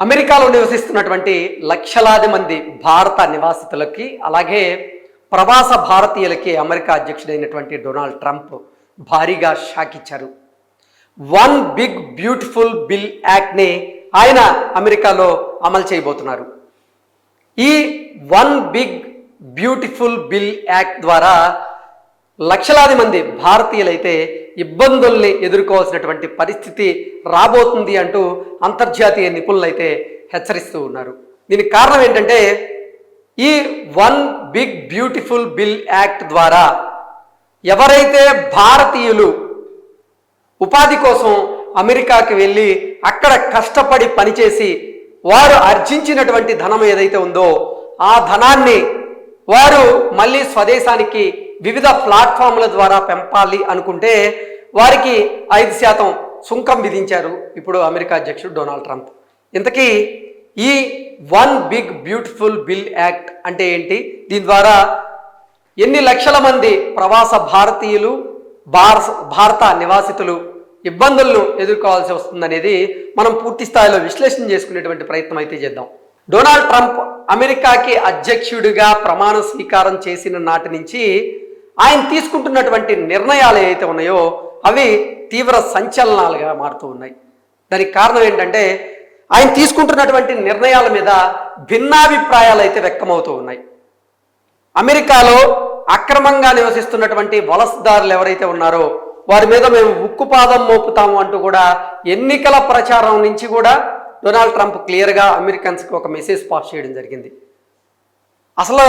అమెరికాలో నివసిస్తున్నటువంటి లక్షలాది మంది భారత నివాసితులకి అలాగే ప్రవాస భారతీయులకి అమెరికా అధ్యక్షుడైనటువంటి డొనాల్డ్ ట్రంప్ భారీగా షాక్ ఇచ్చారు. వన్ బిగ్ బ్యూటిఫుల్ బిల్ యాక్ట్ని ఆయన అమెరికాలో అమలు చేయబోతున్నారు. ఈ one big beautiful bill act ద్వారా లక్షలాది మంది భారతీయులైతే ఇబ్బందుల్ని ఎదుర్కోవాల్సినటువంటి పరిస్థితి రాబోతుంది అంటూ అంతర్జాతీయ నిపుణులైతే హెచ్చరిస్తూ ఉన్నారు. దీనికి కారణం ఏంటంటే ఈ one big beautiful bill act ద్వారా ఎవరైతే భారతీయులు ఉపాధి కోసం అమెరికాకి వెళ్ళి అక్కడ కష్టపడి పనిచేసి వారు ఆర్జించినటువంటి ధనం ఏదైతే ఉందో ఆ ధనాన్ని వారు మళ్ళీ స్వదేశానికి వివిధ ప్లాట్ఫామ్ల ద్వారా పెంపాలి అనుకుంటే వారికి 5% సుంకం విధించారు ఇప్పుడు అమెరికా అధ్యక్షుడు డొనాల్డ్ ట్రంప్. ఇంతకీ ఈ one big beautiful bill act అంటే ఏంటి, దీని ద్వారా ఎన్ని లక్షల మంది ప్రవాస భారతీయులు భారత నివాసితులు ఇబ్బందులను ఎదుర్కోవాల్సి వస్తుందనేది మనం పూర్తి స్థాయిలో విశ్లేషణ చేసుకునేటువంటి ప్రయత్నం అయితే చేద్దాం. డొనాల్డ్ ట్రంప్ అమెరికాకి అధ్యక్షుడిగా ప్రమాణ స్వీకారం చేసిన నాటి నుంచి ఆయన తీసుకుంటున్నటువంటి నిర్ణయాలు ఏవైతే ఉన్నాయో అవి తీవ్ర సంచలనాలుగా మారుతూ ఉన్నాయి. దానికి కారణం ఏంటంటే ఆయన తీసుకుంటున్నటువంటి నిర్ణయాల మీద భిన్నాభిప్రాయాలు అయితే వ్యక్తమవుతూ ఉన్నాయి. అమెరికాలో అక్రమంగా నివసిస్తున్నటువంటి వలసదారులు ఎవరైతే ఉన్నారో వారి మీద మేము ఉక్కుపాదం మోపుతాము అంటూ కూడా ఎన్నికల ప్రచారం నుంచి కూడా డొనాల్డ్ ట్రంప్ క్లియర్గా అమెరికన్స్కి ఒక మెసేజ్ పాస్ చేయడం జరిగింది. అసలు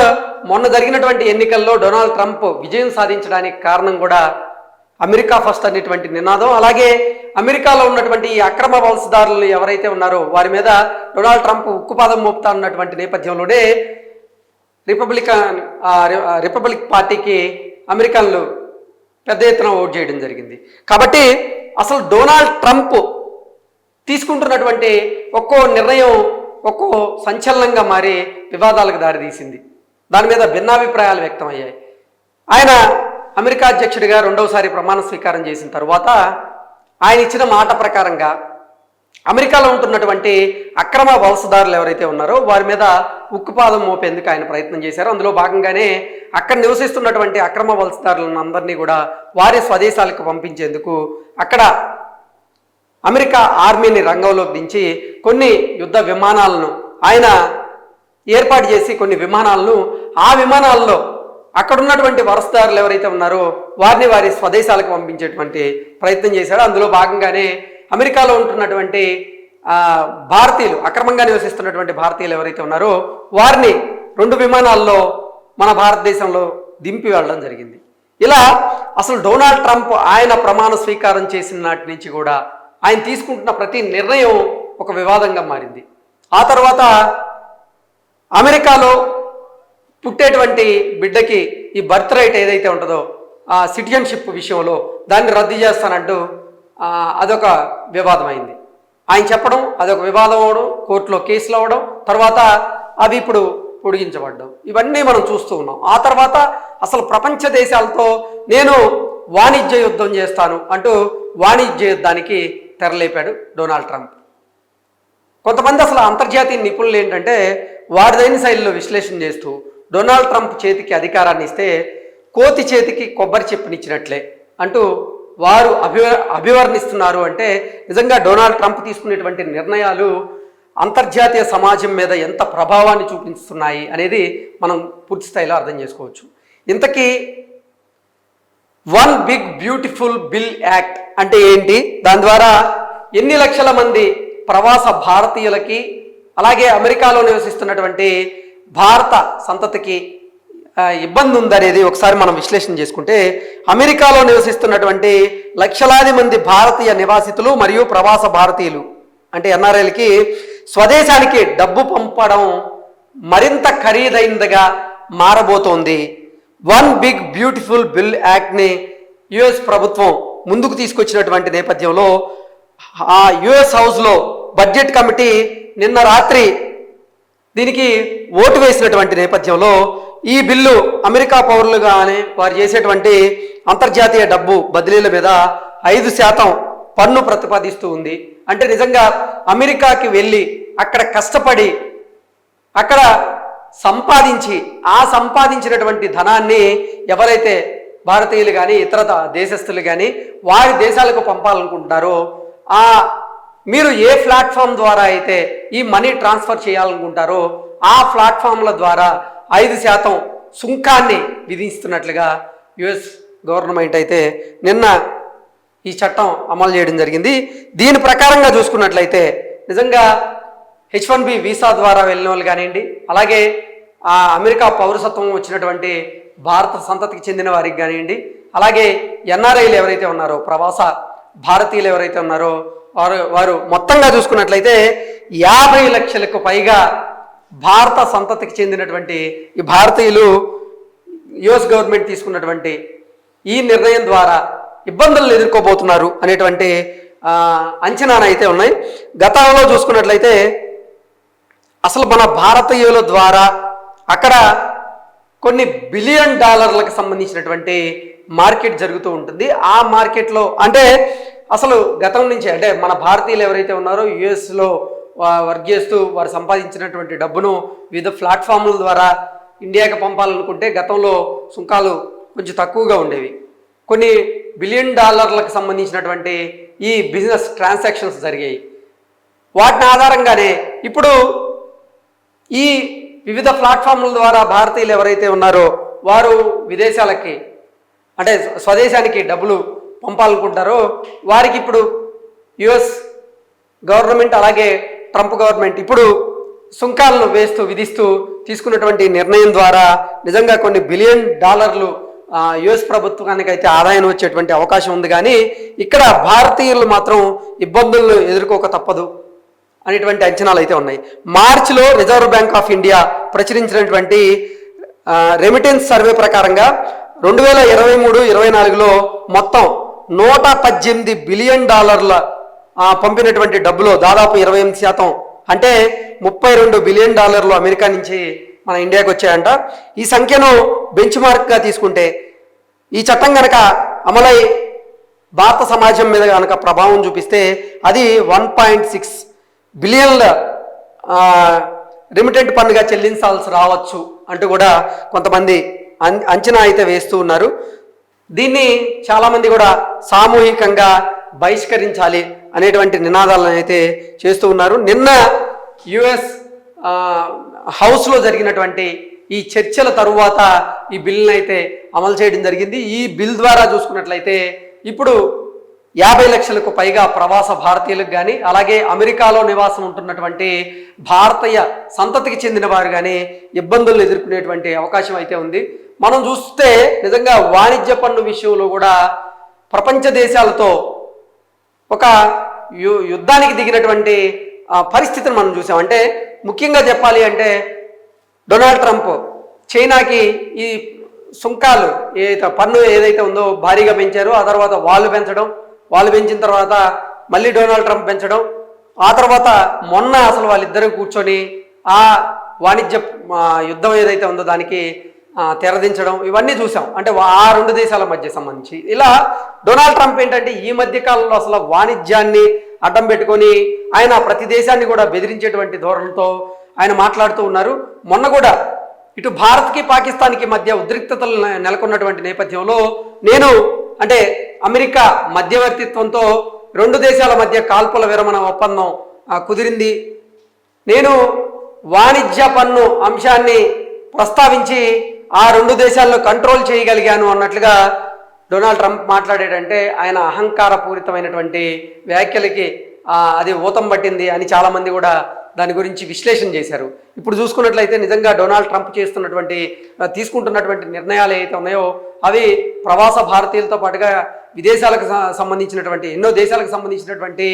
మొన్న జరిగినటువంటి ఎన్నికల్లో డొనాల్డ్ ట్రంప్ విజయం సాధించడానికి కారణం కూడా అమెరికా ఫస్ట్ అనేటువంటి నినాదం, అలాగే అమెరికాలో ఉన్నటువంటి ఈ అక్రమ వలసదారులు ఎవరైతే ఉన్నారో వారి మీద డొనాల్డ్ ట్రంప్ ఉక్కుపాదం మోపుతా ఉన్నటువంటి నేపథ్యంలోనే రిపబ్లిక్ పార్టీకి అమెరికన్లు పెద్ద ఎత్తున ఓటు చేయడం జరిగింది. కాబట్టి అసలు డొనాల్డ్ ట్రంప్ తీసుకుంటున్నటువంటి ఒక్కో నిర్ణయం ఒక్కో సంచలనంగా మారి వివాదాలకు దారితీసింది. దాని మీద భిన్నాభిప్రాయాలు వ్యక్తమయ్యాయి. ఆయన అమెరికా అధ్యక్షుడిగా రెండవసారి ప్రమాణ స్వీకారం చేసిన తర్వాత ఆయన ఇచ్చిన మాట ప్రకారంగా అమెరికాలో ఉంటున్నటువంటి అక్రమ వలసదారులు ఎవరైతే ఉన్నారో వారి మీద ఉక్కుపాదం మోపేందుకు ఆయన ప్రయత్నం చేశారు. అందులో భాగంగానే అక్కడ నివసిస్తున్నటువంటి అక్రమ వలసదారులను అందరినీ కూడా వారి స్వదేశాలకు పంపించేందుకు అక్కడ అమెరికా ఆర్మీని రంగంలోకి దించి కొన్ని యుద్ధ విమానాలను ఆయన ఏర్పాటు చేసి కొన్ని విమానాలను ఆ విమానాల్లో అక్కడ ఉన్నటువంటి వలసదారులు ఎవరైతే ఉన్నారో వారిని వారి స్వదేశాలకు పంపించేటువంటి ప్రయత్నం చేశాడు. అందులో భాగంగానే అమెరికాలో ఉంటున్నటువంటి భారతీయులు అక్రమంగా నివసిస్తున్నటువంటి భారతీయులు ఎవరైతే ఉన్నారో వారిని 2 విమానాల్లో మన భారతదేశంలో దింపి వెళ్ళడం జరిగింది. ఇలా అసలు డొనాల్డ్ ట్రంప్ ఆయన ప్రమాణ స్వీకారం చేసిన నాటి నుంచి కూడా ఆయన తీసుకుంటున్న ప్రతి నిర్ణయం ఒక వివాదంగా మారింది. ఆ తర్వాత అమెరికాలో పుట్టేటువంటి బిడ్డకి ఈ బర్త్ రైట్ ఏదైతే ఉంటుందో ఆ సిటిజన్షిప్ విషయంలో దాన్ని రద్దు చేస్తానంటూ అదొక వివాదం అయింది. ఆయన చెప్పడం అదొక వివాదం అవడం, కోర్టులో కేసులు అవ్వడం, తర్వాత అవి ఇప్పుడు పొడిగించబడ్డం, ఇవన్నీ మనం చూస్తూ ఉన్నాం. ఆ తర్వాత అసలు ప్రపంచ దేశాలతో నేను వాణిజ్య యుద్ధం చేస్తాను అంటూ వాణిజ్య యుద్ధానికి తెరలేపాడు డొనాల్డ్ ట్రంప్. కొంతమంది అసలు అంతర్జాతీయ నిపుణులు ఏంటంటే వారిదైన శైలిలో విశ్లేషణ చేస్తూ డొనాల్డ్ ట్రంప్ చేతికి అధికారాన్ని ఇస్తే కోతి చేతికి కొబ్బరి చెప్పునిచ్చినట్లే అంటూ వారు అభివర్ణిస్తున్నారు. అంటే నిజంగా డొనాల్డ్ ట్రంప్ తీసుకునేటువంటి నిర్ణయాలు అంతర్జాతీయ సమాజం మీద ఎంత ప్రభావాన్ని చూపిస్తున్నాయి అనేది మనం పూర్తి స్థాయిలో అర్థం చేసుకోవచ్చు. ఇంతకీ one big beautiful bill act అంటే ఏంటి, దాని ద్వారా ఎన్ని లక్షల మంది ప్రవాస భారతీయులకి అలాగే అమెరికాలో నివసిస్తున్నటువంటి భారత సంతతికి ఇబ్బంది ఉందనేది ఒకసారి మనం విశ్లేషణ చేసుకుంటే అమెరికాలో నివసిస్తున్నటువంటి లక్షలాది మంది భారతీయ నివాసితులు మరియు ప్రవాస భారతీయులు అంటే ఎన్ఆర్ఐలకి స్వదేశానికి డబ్బు పంపడం మరింత ఖరీదైనదిగా మారబోతోంది. వన్ బిగ్ బ్యూటిఫుల్ బిల్ యాక్ట్ని యుఎస్ ప్రభుత్వం ముందుకు తీసుకొచ్చినటువంటి నేపథ్యంలో ఆ యుఎస్ హౌస్లో బడ్జెట్ కమిటీ నిన్న రాత్రి దీనికి ఓటు వేసినటువంటి నేపథ్యంలో ఈ బిల్లు అమెరికా పౌరులుగానే వారు చేసేటువంటి అంతర్జాతీయ డబ్బు బదిలీల మీద 5% పన్ను ప్రతిపాదిస్తూ ఉంది. అంటే నిజంగా అమెరికాకి వెళ్ళి అక్కడ కష్టపడి అక్కడ సంపాదించి ఆ సంపాదించినటువంటి ధనాన్ని ఎవరైతే భారతీయులు కానీ ఇతర దేశస్తులు కానీ వారి దేశాలకు పంపాలనుకుంటున్నారో మీరు ఏ ప్లాట్ఫామ్ ద్వారా అయితే ఈ మనీ ట్రాన్స్ఫర్ చేయాలనుకుంటారో ఆ ప్లాట్ఫామ్ల ద్వారా 5% సుంకాన్ని విధిస్తున్నట్లుగా యుఎస్ గవర్నమెంట్ అయితే నిన్న ఈ చట్టం అమలు చేయడం జరిగింది. దీని ప్రకారంగా చూసుకున్నట్లయితే నిజంగా H1B వీసా ద్వారా వెళ్ళిన వాళ్ళు కానివ్వండి, అలాగే అమెరికా పౌరసత్వం వచ్చినటువంటి భారత సంతతికి చెందిన వారికి కానివ్వండి, అలాగే ఎన్ఆర్ఐలు ఎవరైతే ఉన్నారో ప్రవాస భారతీయులు ఎవరైతే ఉన్నారో వారు మొత్తంగా చూసుకున్నట్లయితే 50 లక్షలకు పైగా భారత సంతతికి చెందినటువంటి ఈ భారతీయులు యుఎస్ గవర్నమెంట్ తీసుకున్నటువంటి ఈ నిర్ణయం ద్వారా ఇబ్బందులను ఎదుర్కోబోతున్నారు అనేటువంటి అంచనాలు అయితే ఉన్నాయి. గతంలో చూసుకున్నట్లయితే అసలు మన భారతీయుల ద్వారా అక్కడ కొన్ని $1 బిలియన్ సంబంధించినటువంటి మార్కెట్ జరుగుతూ ఉంటుంది. ఆ మార్కెట్లో అంటే అసలు గతం నుంచి అంటే మన భారతీయులు ఎవరైతే ఉన్నారో యుఎస్లో వర్క్ చేస్తూ వారు సంపాదించినటువంటి డబ్బును వివిధ ప్లాట్ఫామ్ల ద్వారా ఇండియాకి పంపాలనుకుంటే గతంలో సుంకాలు కొంచెం తక్కువగా ఉండేవి. కొన్ని $1 బిలియన్ సంబంధించినటువంటి ఈ బిజినెస్ ట్రాన్సాక్షన్స్ జరిగాయి. వాటిని ఆధారంగానే ఇప్పుడు ఈ వివిధ ప్లాట్ఫామ్ల ద్వారా భారతీయులు ఎవరైతే ఉన్నారో వారు విదేశాలకి అంటే స్వదేశానికి డబ్బులు పంపాలనుకుంటారో వారికి ఇప్పుడు యుఎస్ గవర్నమెంట్ అలాగే ట్రంప్ గవర్నమెంట్ ఇప్పుడు సుంకాలను విధిస్తూ తీసుకున్నటువంటి నిర్ణయం ద్వారా నిజంగా కొన్ని $1 బిలియన్ యుఎస్ ప్రభుత్వానికి అయితే ఆదాయం వచ్చేటువంటి అవకాశం ఉంది. కానీ ఇక్కడ భారతీయులు మాత్రం ఇబ్బందులను ఎదుర్కోక తప్పదు అనేటువంటి అంచనాలు అయితే ఉన్నాయి. మార్చిలో రిజర్వ్ బ్యాంక్ ఆఫ్ ఇండియా ప్రచురించినటువంటి రెమిటెన్స్ సర్వే ప్రకారంగా 2023-24లో మొత్తం $118 బిలియన్ పంపినటువంటి డబ్బులో దాదాపు 28% అంటే $32 బిలియన్ అమెరికా నుంచి మన ఇండియాకి వచ్చాయంట. ఈ సంఖ్యను బెంచ్ మార్క్గా తీసుకుంటే ఈ చట్టం కనుక అమలై భారత సమాజం మీద కనుక ప్రభావం చూపిస్తే అది 1.6 బిలియన్ల రెమిటెంట్ పన్నుగా చెల్లించాల్సి రావచ్చు అంటూ కూడా కొంతమంది అంచనా అయితే వేస్తూ ఉన్నారు. దీన్ని చాలామంది కూడా సామూహికంగా బహిష్కరించాలి అనేటువంటి నినాదాలను అయితే చేస్తూ ఉన్నారు. నిన్న యుఎస్ హౌస్లో జరిగినటువంటి ఈ చర్చల తరువాత ఈ బిల్లును అయితే అమలు చేయడం జరిగింది. ఈ బిల్ ద్వారా చూసుకున్నట్లయితే ఇప్పుడు 50 లక్షలకు పైగా ప్రవాస భారతీయులకు కానీ అలాగే అమెరికాలో నివాసం ఉంటున్నటువంటి భారతీయ సంతతికి చెందిన వారు కానీ ఇబ్బందులను ఎదుర్కొనేటువంటి అవకాశం అయితే ఉంది. మనం చూస్తే నిజంగా వాణిజ్య పన్ను విషయంలో కూడా ప్రపంచ దేశాలతో ఒక యుద్ధానికి దిగినటువంటి పరిస్థితిని మనం చూసాం. అంటే ముఖ్యంగా చెప్పాలి అంటే డొనాల్డ్ ట్రంప్ చైనాకి ఈ సుంకాలు పన్ను ఏదైతే ఉందో భారీగా పెంచారో ఆ తర్వాత వాళ్ళు పెంచిన తర్వాత మళ్ళీ డొనాల్డ్ ట్రంప్ పెంచడం, ఆ తర్వాత మొన్న అసలు వాళ్ళిద్దరూ కూర్చొని ఆ వాణిజ్య యుద్ధం ఏదైతే ఉందో దానికి తెరదించడం ఇవన్నీ చూసాం. అంటే ఆ 2 దేశాల మధ్య సంబంధించి ఇలా డొనాల్డ్ ట్రంప్ ఏంటంటే ఈ మధ్య కాలంలో అసలు వాణిజ్యాన్ని అడ్డం పెట్టుకొని ఆయన ప్రతి దేశాన్ని కూడా బెదిరించేటువంటి ధోరణితో ఆయన మాట్లాడుతూ ఉన్నారు. మొన్న కూడా ఇటు భారత్కి పాకిస్తాన్కి మధ్య ఉద్రిక్తతలు నెలకొన్నటువంటి నేపథ్యంలో నేను అంటే అమెరికా మధ్యవర్తిత్వంతో 2 దేశాల మధ్య కాల్పుల విరమణ ఒప్పందం కుదిరింది. నేను వాణిజ్య పన్ను అంశాన్ని ప్రస్తావించి ఆ 2 దేశాల్లో కంట్రోల్ చేయగలిగాను అన్నట్లుగా డొనాల్డ్ ట్రంప్ మాట్లాడాడంటే ఆయన అహంకారపూరితమైనటువంటి వ్యాఖ్యలకి అది ఊతం పట్టింది అని చాలామంది కూడా దాని గురించి విశ్లేషణ చేశారు. ఇప్పుడు చూసుకున్నట్లయితే నిజంగా డొనాల్డ్ ట్రంప్ తీసుకుంటున్నటువంటి నిర్ణయాలు ఏవైతే ఉన్నాయో అవి ప్రవాస భారతీయులతో పాటుగా విదేశాలకు సంబంధించినటువంటి ఎన్నో దేశాలకు సంబంధించినటువంటి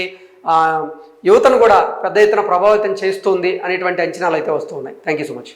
యువతను కూడా పెద్ద ఎత్తున ప్రభావితం చేస్తుంది అనేటువంటి అంచనాలు అయితే వస్తూ ఉన్నాయి. Thank you so much.